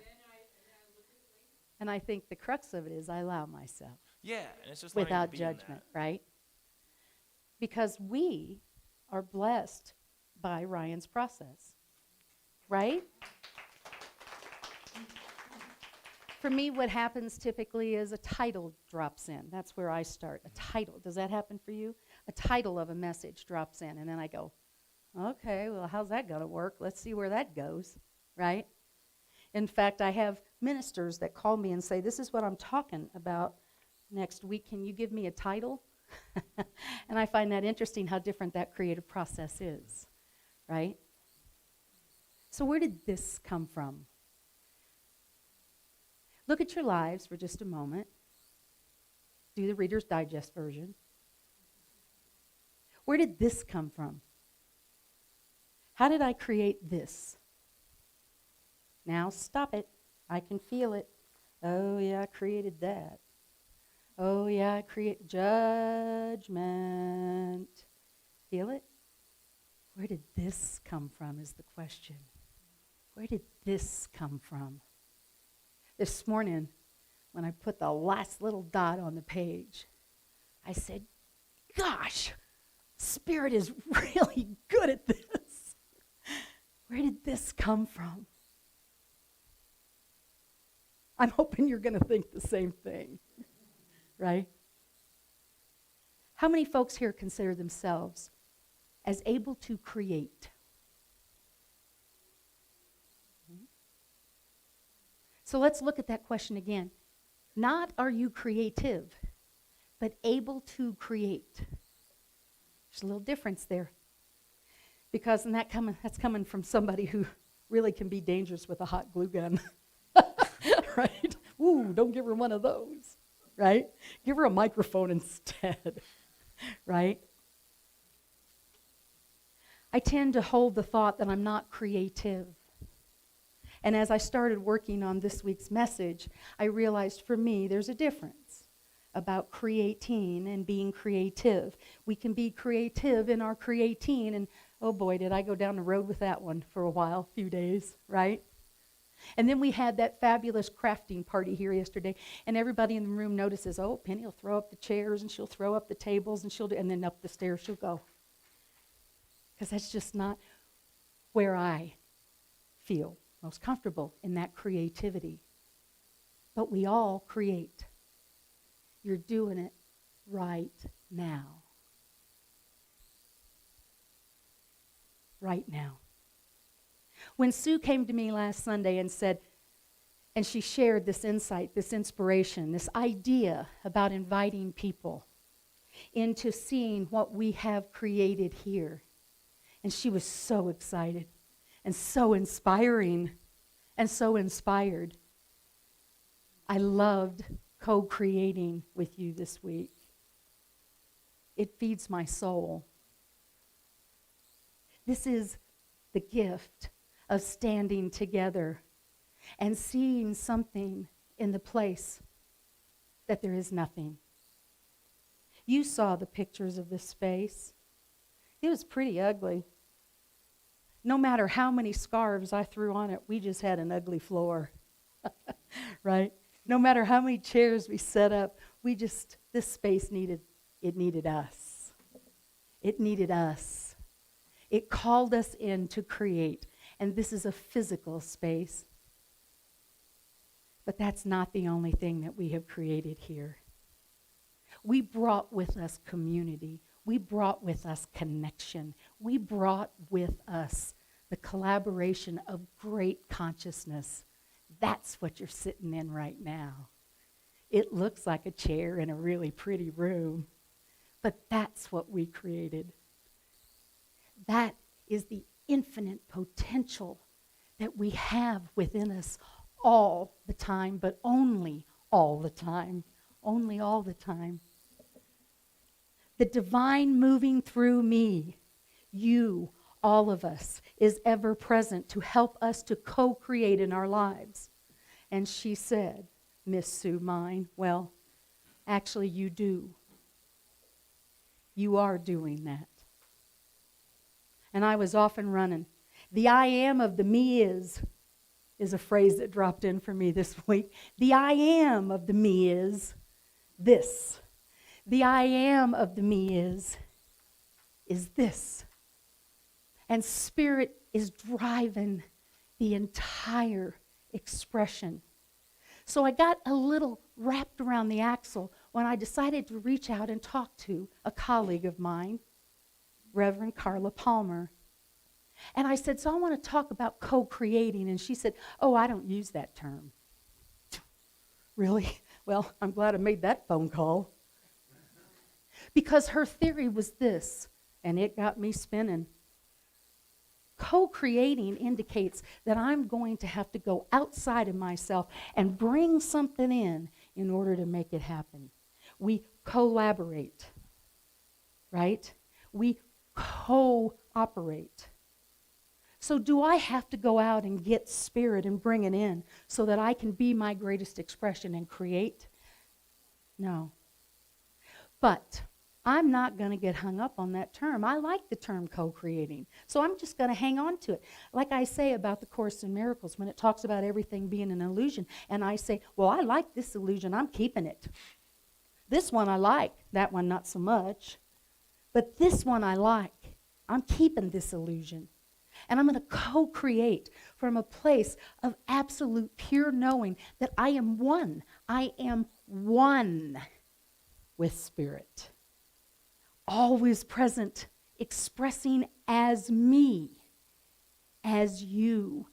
And I think the crux of it is I allow myself Yeah, and it's just learning to without be in judgment, that. right? Because we are blessed by Ryan's process, right? For me, what happens typically is a title drops in. That's where I start. A title. Does that happen for you? A title of a message drops in, and then I go, okay, well, how's that going to work? Let's see where that goes, right? In fact, I have ministers that call me and say, this is what I'm talking about next week. Can you give me a title? And I find that interesting how different that creative process is, right? So where did this come from? Look at your lives for just a moment. Do the Reader's Digest version. Where did this come from? How did I create this? Now stop it. I can feel it. Oh, yeah, I created that. Oh, yeah, I create judgment. Feel it? Where did this come from is the question. Where did this come from? This morning, when I put the last little dot on the page, I said, gosh, Spirit is really good at this. Where did this come from? I'm hoping you're going to think the same thing, right? How many folks here consider themselves as able to create? So let's look at that question again. Not are you creative, but able to create. There's a little difference there. Because that's coming from somebody who really can be dangerous with a hot glue gun. Right? Ooh, don't give her one of those. Right? Give her a microphone instead. Right? I tend to hold the thought that I'm not creative. And as I started working on this week's message, I realized for me there's a difference about creating and being creative. We can be creative in our creating, and oh boy, did I go down the road with that one for a while, few days, right? And then we had that fabulous crafting party here yesterday, and everybody in the room notices, oh, Penny will throw up the chairs, and she'll throw up the tables, and then up the stairs she'll go. Because that's just not where I feel most comfortable in that creativity. But we all create. You're doing it right now. Right now. When Sue came to me last Sunday and said, and she shared this insight, this inspiration, this idea about inviting people into seeing what we have created here. And she was so excited and so inspiring and so inspired. I loved co-creating with you this week. It feeds my soul. This is the gift of standing together and seeing something in the place that there is nothing. You saw the pictures of this space. It was pretty ugly. No matter how many scarves I threw on it, we just had an ugly floor, right? No matter how many chairs we set up, this space needed us. It needed us. It called us in to create, and this is a physical space. But that's not the only thing that we have created here. We brought with us community. We brought with us connection. We brought with us the collaboration of great consciousness. That's what you're sitting in right now. It looks like a chair in a really pretty room, but that's what we created. That is the infinite potential that we have within us all the time, but only all the time. Only all the time. The divine moving through me, you, all of us, is ever present to help us to co-create in our lives. And she said, Miss Sue mine, well, actually you do. You are doing that. And I was off and running. The I am of the me is a phrase that dropped in for me this week. The I am of the me is this. The I am of the me is this. And Spirit is driving the entire expression. So I got a little wrapped around the axle when I decided to reach out and talk to a colleague of mine, Reverend Carla Palmer. And I said, so I want to talk about co-creating. And she said, oh, I don't use that term. Really? Well, I'm glad I made that phone call. Because her theory was this, and it got me spinning. Co-creating indicates that I'm going to have to go outside of myself and bring something in order to make it happen. We collaborate, right? We cooperate. So do I have to go out and get Spirit and bring it in so that I can be my greatest expression and create? No. But I'm not going to get hung up on that term. I like the term co-creating. So I'm just going to hang on to it. Like I say about the Course in Miracles when it talks about everything being an illusion. And I say, well, I like this illusion. I'm keeping it. This one I like. That one not so much. But this one I like. I'm keeping this illusion. And I'm going to co-create from a place of absolute pure knowing that I am one. I am one with Spirit. Always present, expressing as me, as you,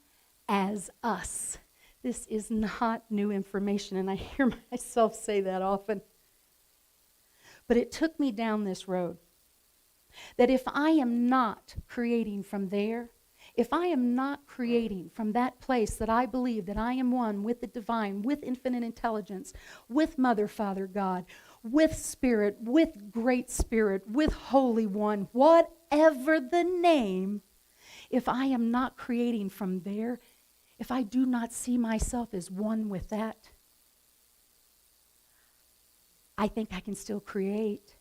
as us. This is not new information, and I hear myself say that often. But it took me down this road. That if I am not creating from there, if I am not creating from that place that I believe that I am one with the divine, with infinite intelligence, with Mother, Father, God, with Spirit, with Great Spirit, with Holy One, whatever the name, if I am not creating from there, if I do not see myself as one with that, I think I can still create.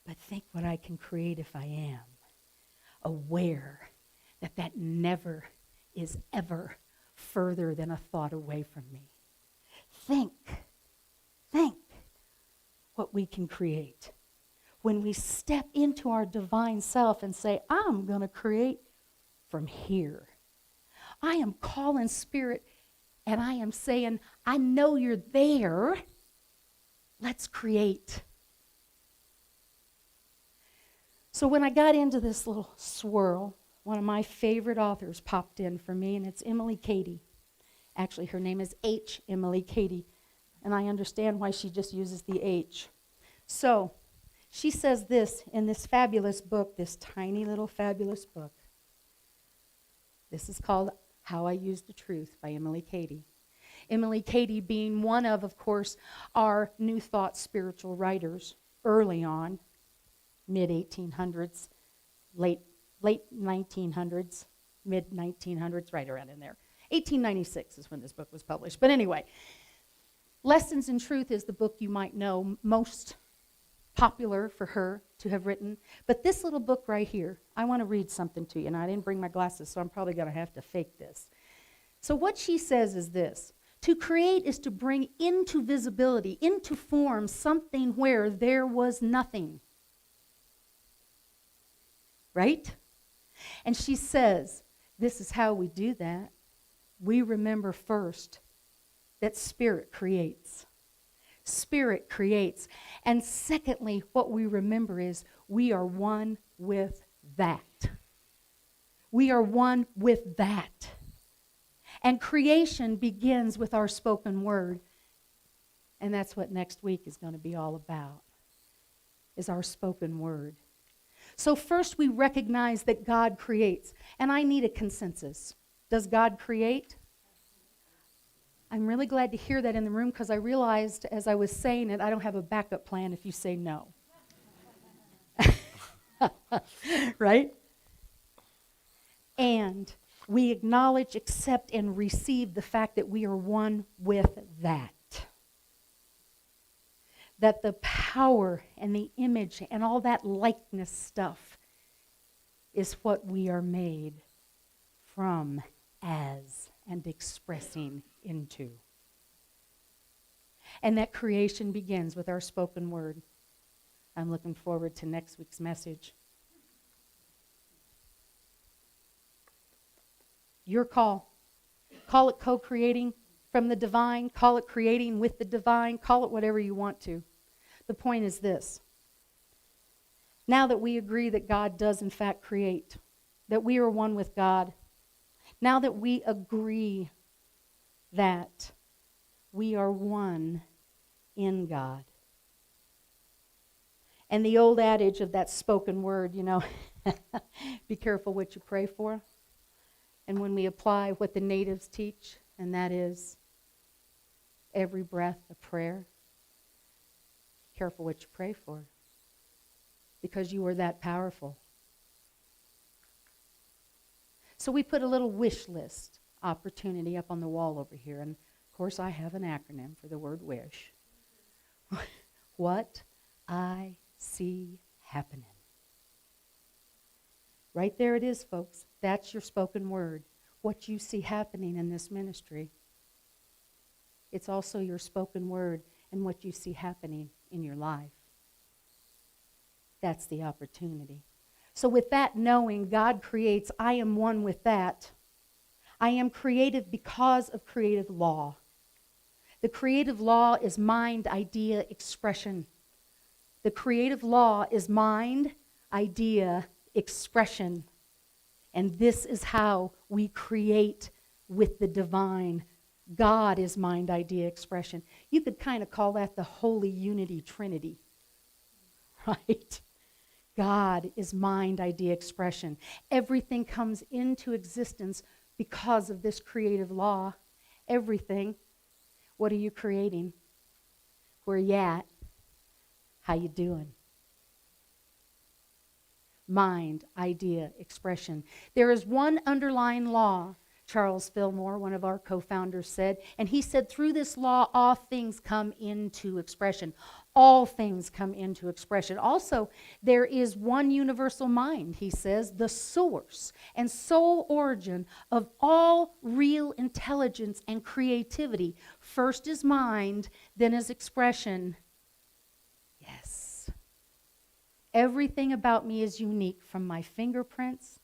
But think what I can create if I am aware that that never is ever further than a thought away from me. Think what we can create. When we step into our divine self and say, I'm going to create from here. I am calling Spirit and I am saying, I know you're there. Let's create. So when I got into this little swirl, one of my favorite authors popped in for me, and it's Emily Cady. Actually, her name is H. Emily Cady, and I understand why she just uses the H. So she says this in this fabulous book, this tiny little fabulous book. This is called How I Use the Truth by Emily Cady. Emily Cady being one of course, our New Thought spiritual writers early on, mid-1800s, late 1900s, mid-1900s, right around in there. 1896 is when this book was published. But anyway, Lessons in Truth is the book you might know most popular for her to have written. But this little book right here, I want to read something to you. And I didn't bring my glasses, so I'm probably going to have to fake this. So what she says is this: to create is to bring into visibility, into form, something where there was nothing. Right? And she says, this is how we do that. We remember first that Spirit creates. Spirit creates. And secondly, what we remember is we are one with that. We are one with that. And creation begins with our spoken word. And that's what next week is going to be all about, is our spoken word. So first we recognize that God creates. And I need a consensus. Does God create? I'm really glad to hear that in the room, because I realized as I was saying it, I don't have a backup plan if you say no. Right? And we acknowledge, accept, and receive the fact that we are one with that. That the power and the image and all that likeness stuff is what we are made from, as, and expressing into. And that creation begins with our spoken word. I'm looking forward to next week's message. Your call. Call it co-creating from the divine. Call it creating with the divine. Call it whatever you want to. The point is this. Now that we agree that God does in fact create, that we are one with God, now that we agree that we are one in God. And the old adage of that spoken word, be careful what you pray for. And when we apply what the natives teach, and that is every breath a prayer, careful what you pray for, because you are that powerful. So we put a little wish list opportunity up on the wall over here, and of course I have an acronym for the word wish. What I see happening. Right there it is, folks. That's your spoken word. What you see happening in this ministry. It's also your spoken word and what you see happening in your life. That's the opportunity. So with that knowing, God creates, I am one with that. I am creative because of creative law. The creative law is mind, idea, expression. The creative law is mind, idea, expression. And this is how we create with the divine. God is mind, idea, expression. You could kind of call that the Holy Unity Trinity, right? God is mind, idea, expression. Everything comes into existence because of this creative law. Everything. What are you creating? Where you at? How you doing? Mind, idea, expression. There is one underlying law, Charles Fillmore, one of our co-founders, said, and he said through this law all things come into expression. All things come into expression. Also, there is one universal mind, he says, the source and sole origin of all real intelligence and creativity. First is mind, then is expression. Yes. Everything about me is unique, from my fingerprints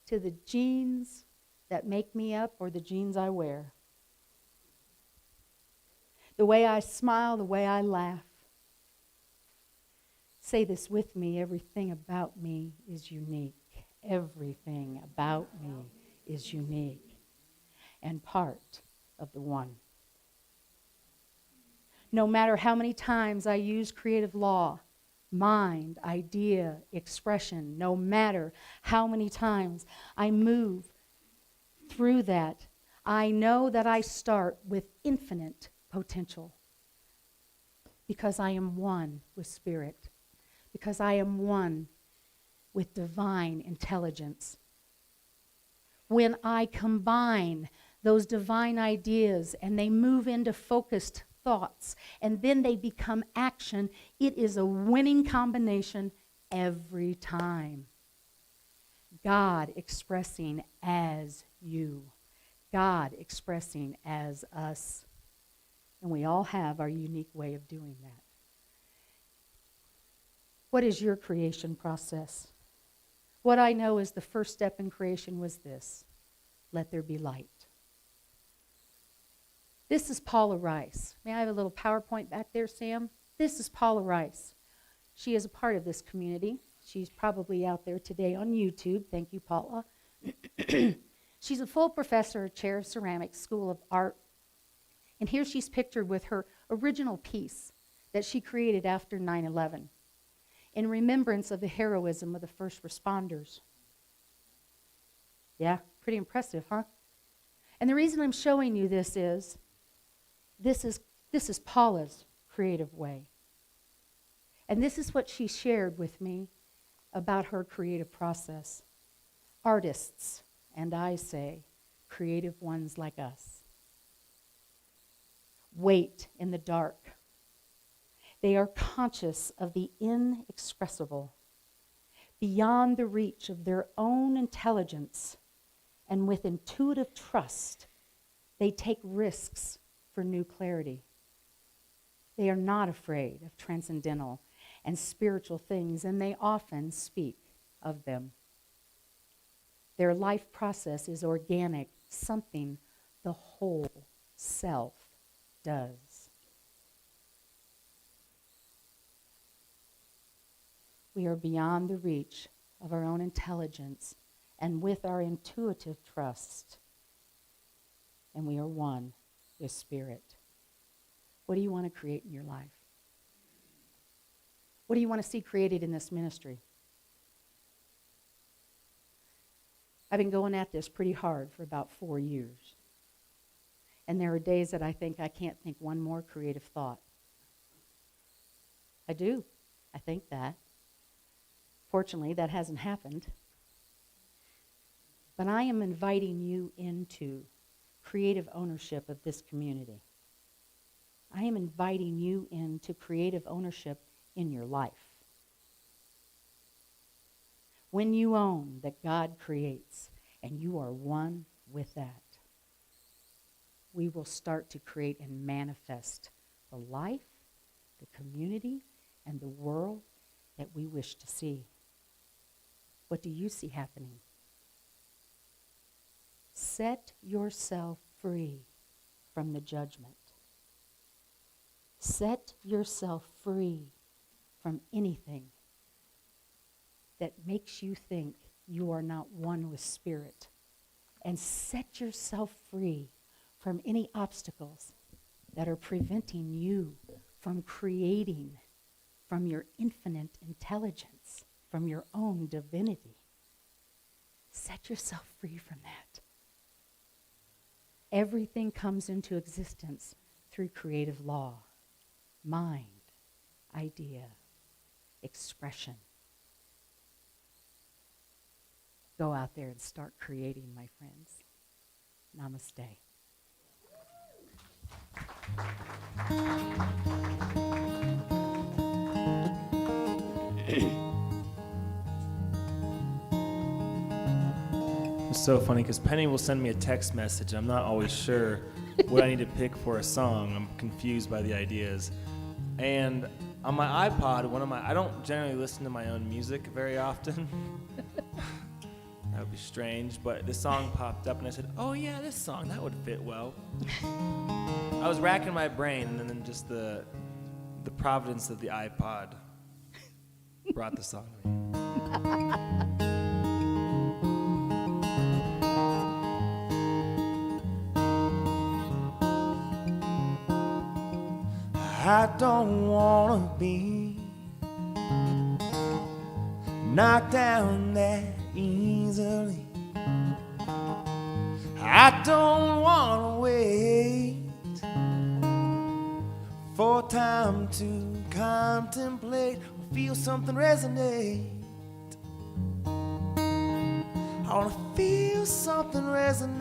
to the genes that make me up or the jeans I wear. The way I smile, the way I laugh. Say this with me. Everything about me is unique. Everything about me is unique and part of the one. No matter how many times I use creative law, mind, idea, expression, no matter how many times I move through that, I know that I start with infinite potential because I am one with spirit, because I am one with divine intelligence. When I combine those divine ideas and they move into focused thoughts and then they become action, it is a winning combination every time. God expressing as you. God expressing as us. And we all have our unique way of doing that. What is your creation process? What I know is the first step in creation was this: let there be light. This is Paula Rice. May I have a little PowerPoint back there, Sam? This is Paula Rice. She is a part of this community. She's probably out there today on YouTube. Thank you, Paula. She's a full professor, chair of ceramics, School of Art. And here she's pictured with her original piece that she created after 9/11 in remembrance of the heroism of the first responders. Yeah, pretty impressive, huh? And the reason I'm showing you this is Paula's creative way. And this is what she shared with me about her creative process. Artists, and I say, creative ones like us, wait in the dark. They are conscious of the inexpressible, beyond the reach of their own intelligence, and with intuitive trust, they take risks for new clarity. They are not afraid of transcendental and spiritual things, and they often speak of them. Their life process is organic, something the whole self does. We are beyond the reach of our own intelligence and with our intuitive trust, and we are one with spirit. What do you want to create in your life? What do you want to see created in this ministry? I've been going at this pretty hard for about 4 years. And there are days that I think I can't think one more creative thought. I do. I think that. Fortunately, that hasn't happened. But I am inviting you into creative ownership of this community. I am inviting you into creative ownership in your life. When you own that God creates and you are one with that, we will start to create and manifest the life, the community, and the world that we wish to see. What do you see happening? Set yourself free from the judgment. Set yourself free from anything that makes you think you are not one with spirit. And set yourself free from any obstacles that are preventing you from creating from your infinite intelligence, from your own divinity. Set yourself free from that. Everything comes into existence through creative law, mind, idea, expression. Go out there and start creating, my friends. Namaste. It's so funny because Penny will send me a text message. I'm not always sure what I need to pick for a song. I'm confused by the ideas. And on my iPod, I don't generally listen to my own music very often. That would be strange, but this song popped up and I said, oh yeah, this song, that would fit well. I was racking my brain and then just the providence of the iPod brought the song to me. I don't wanna be knocked down that easily. I don't wanna wait for time to contemplate or feel something resonate. I wanna feel something resonate.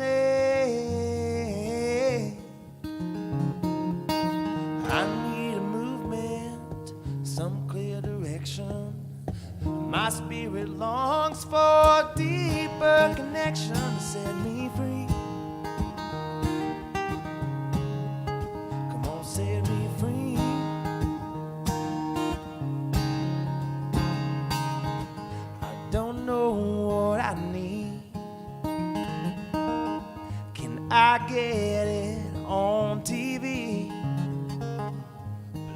I need a movement, some clear direction. My spirit longs for deeper connection to set me free. Come on, set me free. I don't know what I need. Can I get it on TV?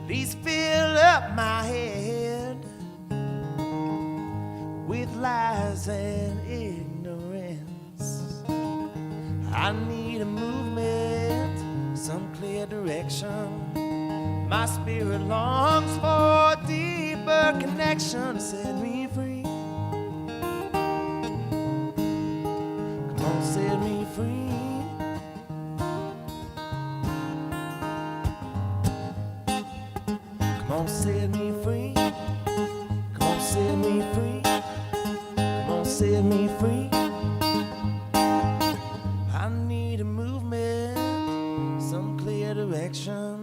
Please fill up my head with lies and ignorance. I need a movement, some clear direction. My spirit longs for deeper connection to set me free. Come on, set me free. Come on, set me free. Come on, set me free. Come on, set me free. I need a movement, some clear direction.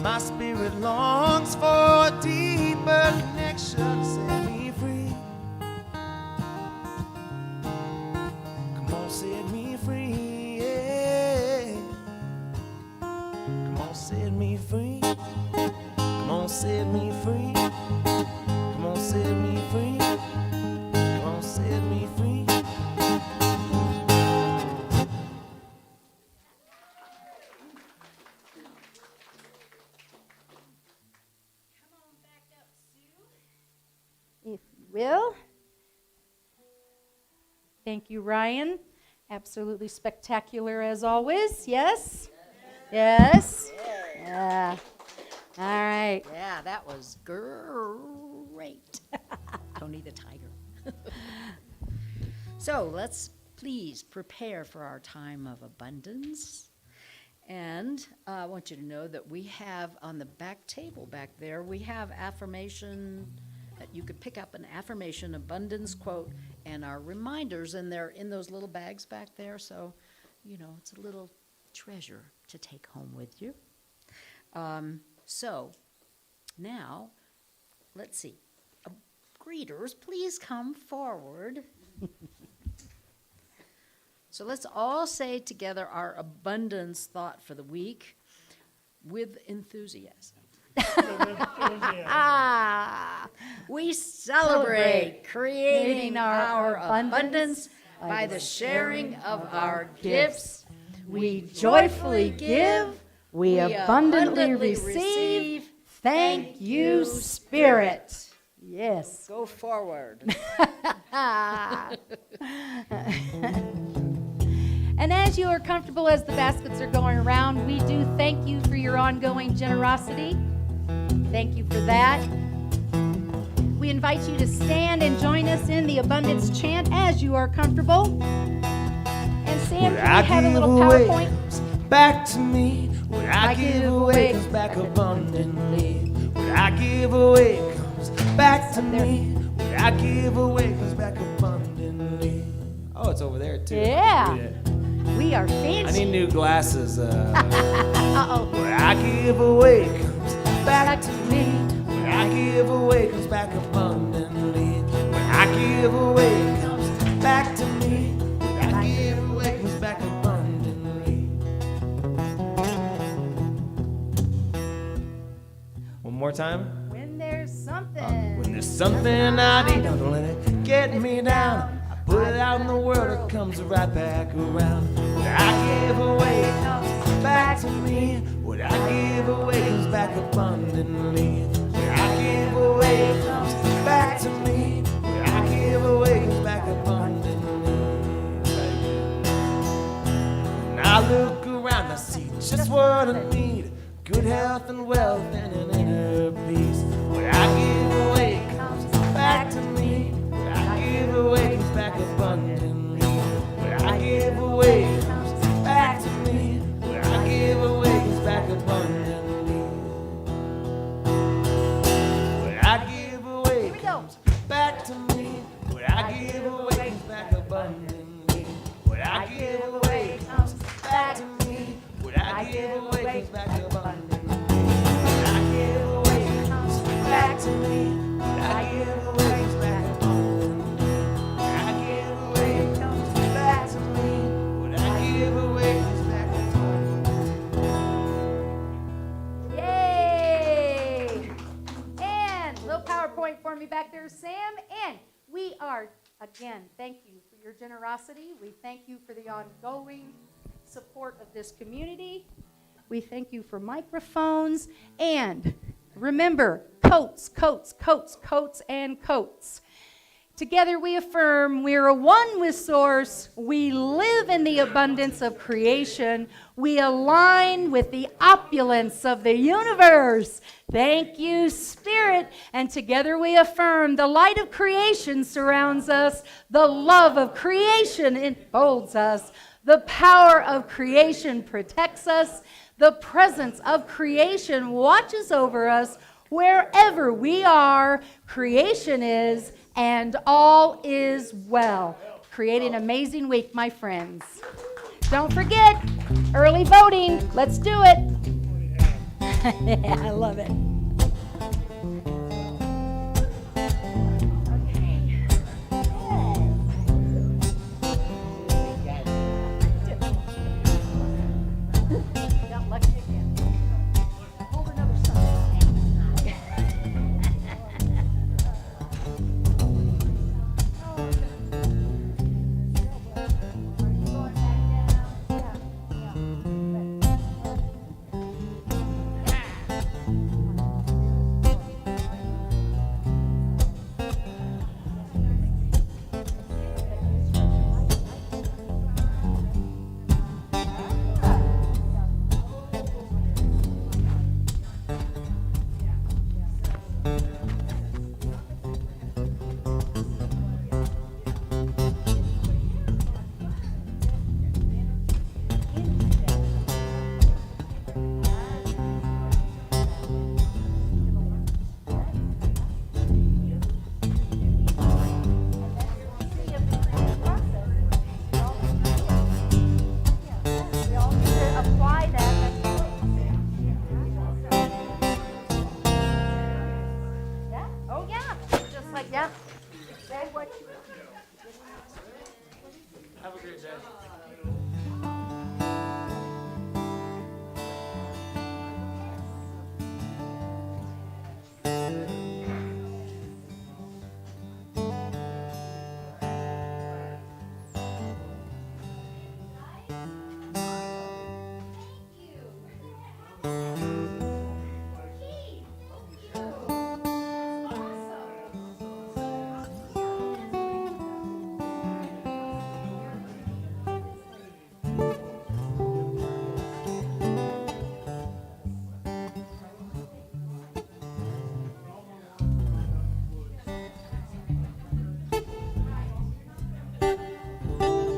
My spirit longs for a deeper connection. Set me free. Come on, set me free. Yeah. Come on, set me free. Come on, set me free. Come on, set me free. Come on, set me free. If you will. Thank you, Ryan. Absolutely spectacular as always. Yes? Yes? Yeah. All right. Yeah, that was great. Tony the Tiger. So let's please prepare for our time of abundance. And I want you to know that we have on the back table back there, we have affirmation that you could pick up an affirmation abundance quote and our reminders, and they're in those little bags back there. So, you know, it's a little treasure to take home with you. So now, let's see. Greeters, please come forward. So let's all say together our abundance thought for the week with enthusiasm. We celebrate creating our abundance by the sharing of our gifts. We joyfully give, we abundantly receive. Thank you, Spirit. Yes. Go forward. And as you are comfortable as the baskets are going around, we do thank you for your ongoing generosity. Thank you for that. We invite you to stand and join us in the abundance chant as you are comfortable. And Sam, can you have a little PowerPoint? Back to me. What I give away comes back abundantly. What I give away comes back to me. What I give away comes back abundantly. Oh, it's over there too. Yeah. Read it. We are I fancy. need new glasses. Uh-oh. What I give away comes back to me. What I give away comes back abundantly. What I give away comes back to me. What I give away comes back abundantly. One more time. When there's something. When there's something I need, don't let it get me down. I put it out in the world, it comes right back around. What I give away comes back to me. What I give away comes back abundantly. What I give away comes back back to me. What I give away comes back abundantly. When I look around, I see just what I need. Good health and wealth and an inner peace. What I give away comes back to me. What I give away comes back abundantly. What I give away comes back to me. What I give away comes back abundantly. What I give away comes back to me. What I give away comes back abundantly. What I give away comes back to me. What I give away comes back abundantly. What I give away comes back to me. What I give away comes back abundantly. What I give away comes back to me. What I give away comes back abundantly. Yay! And little PowerPoint for me back there, Sam. And we are, again, thank you for your generosity. We thank you for the ongoing support of this community. We thank you for microphones. And remember, coats, coats, coats, coats, and coats. Together we affirm we are one with Source. We live in the abundance of creation. We align with the opulence of the universe. Thank you, Spirit. And together we affirm the light of creation surrounds us. The love of creation enfolds us. The power of creation protects us. The presence of creation watches over us. Wherever we are, creation is, and all is well. Create an amazing week, my friends. Don't forget, early voting. Let's do it. Yeah, I love it. Got lucky again. Hold another side. Have a great day.